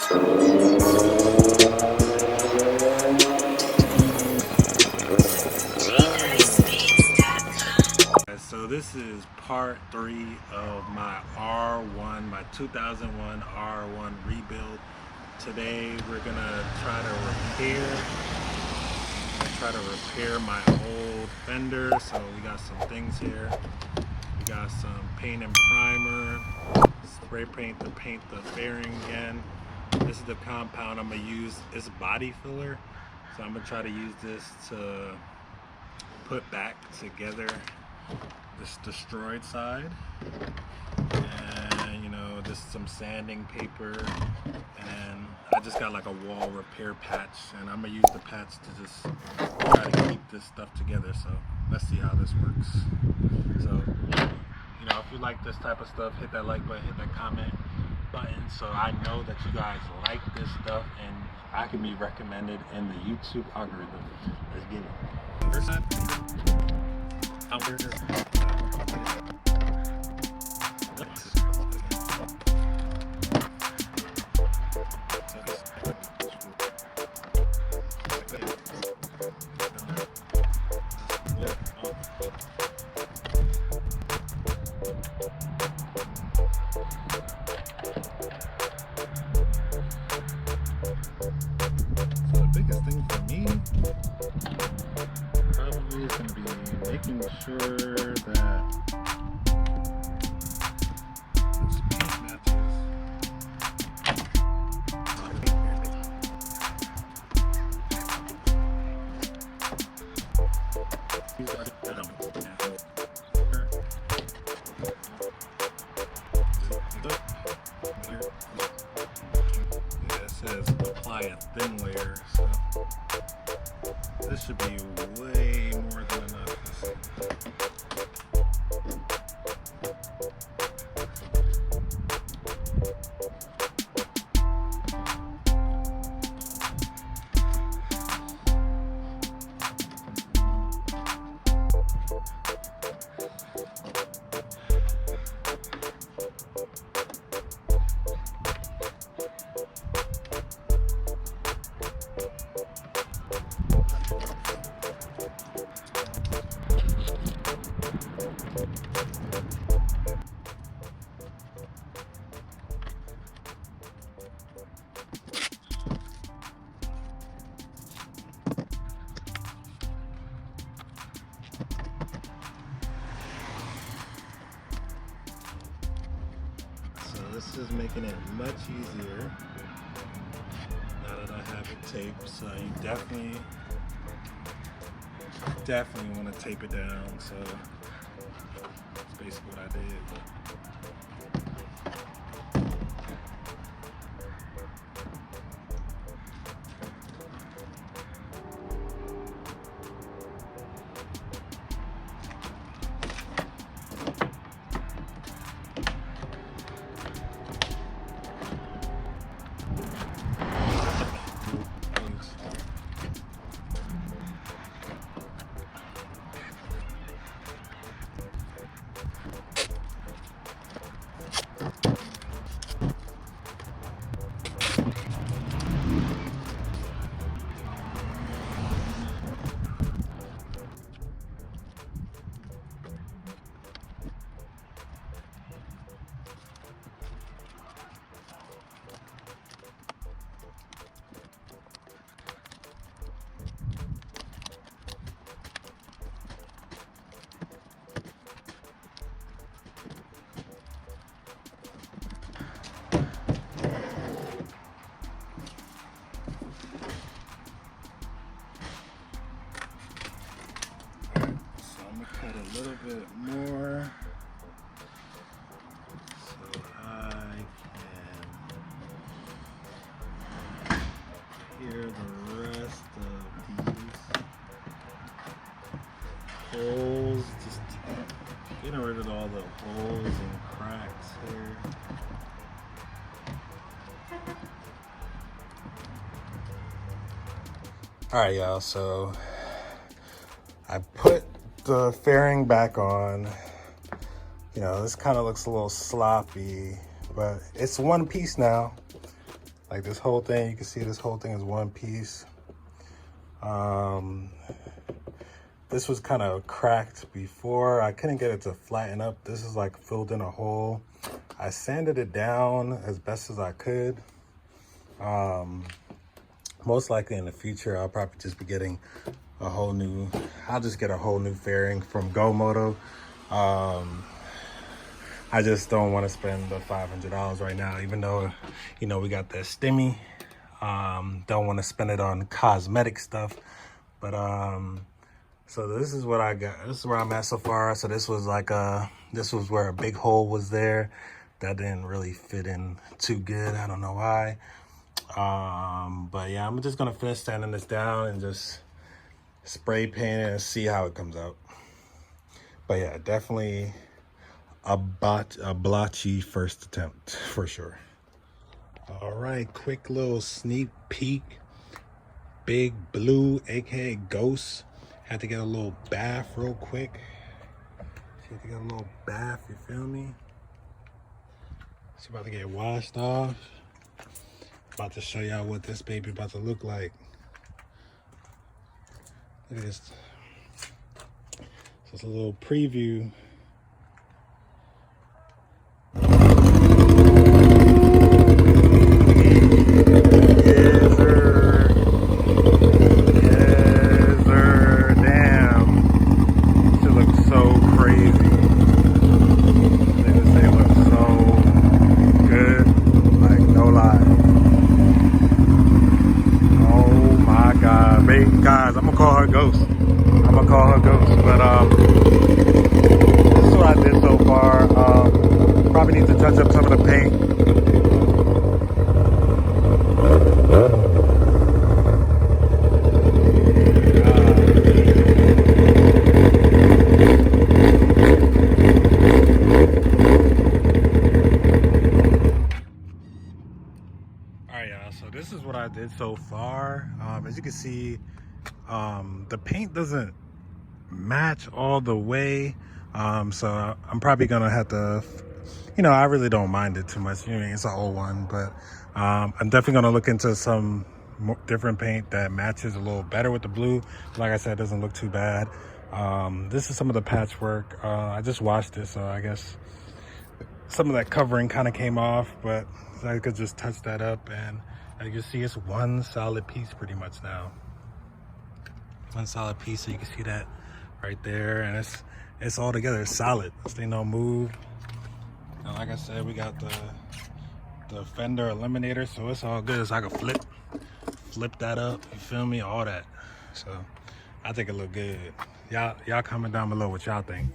So this is part 3 of my R1, my 2001 R1 rebuild. Today we're gonna try to repair my old fender. So we got some things here. We got some paint and primer, spray paint to paint the fairing again. This is the compound I'm gonna use. It's body filler, so I'm gonna try to use this to put back together this destroyed side. And you know, just some sanding paper, and I just got like a wall repair patch, and I'm gonna use the patch to just try to keep this stuff together. So let's see how this works. So, you know, if you like this type of stuff, hit that like button, hit that comment button, so I know that you guys like this stuff and I can be recommended in the YouTube algorithm. Let's get it. First side, I'm here. So the biggest thing for me probably is going to be making sure that this paint matches. Yeah, it says apply a thin layer, so this should be way more than enough. This is making it much easier now that I have it taped. So you definitely want to tape it down. So that's basically what I did. A little bit more so I can hear the rest of these holes, just getting rid of all the holes and cracks here. Alright y'all, so I put the fairing back on. You know, this kind of looks a little sloppy, but it's one piece now. Like this whole thing, you can see this whole thing is one piece. This was kind of cracked before. I couldn't get it to flatten up. This is like filled in a hole. I sanded it down as best as I could. Most likely in the future, I'll probably just be getting a whole new, I'll just get a whole new fairing from GoMoto. I just don't want to spend the $500 right now, even though, you know, we got that stimmy. Don't want to spend it on cosmetic stuff. But, so this is what I got. This is where I'm at so far. So this was like this was where a big hole was there. That didn't really fit in too good. I don't know why. But yeah, I'm just going to finish sanding this down and just spray paint it and see how it comes out. But yeah, definitely a blotchy first attempt for sure. All right, quick little sneak peek. Big Blue, aka Ghost, had to get a little bath real quick. She had to get a little bath, you feel me? She's about to get washed off. About to show y'all what this baby about to look like. Look at this. So it's a little preview. Yes, sir. Yes, sir. Damn. She looks so crazy. They look so good. Like, no lie. Oh my God. Baby, guys, I'm gonna call her Ghost. But this is what I did so far. Probably need to touch up some of the paint. Alright, y'all, so this is what I did so far. As you can see, the paint doesn't match all the way, so I'm probably gonna have to, you know, I really don't mind it too much. You know, it's an old one, but I'm definitely gonna look into some different paint that matches a little better with the blue. Like I said, it doesn't look too bad. This is some of the patchwork. I just washed it, so I guess some of that covering kind of came off, but I could just touch that up, and as you can see, it's one solid piece pretty much now. One solid piece, so you can see that right there, and it's all together. It's solid. This ain't no move. And like I said, we got the fender eliminator, so it's all good. So I can flip that up. You feel me? All that. So I think it look good. Y'all comment down below what y'all think.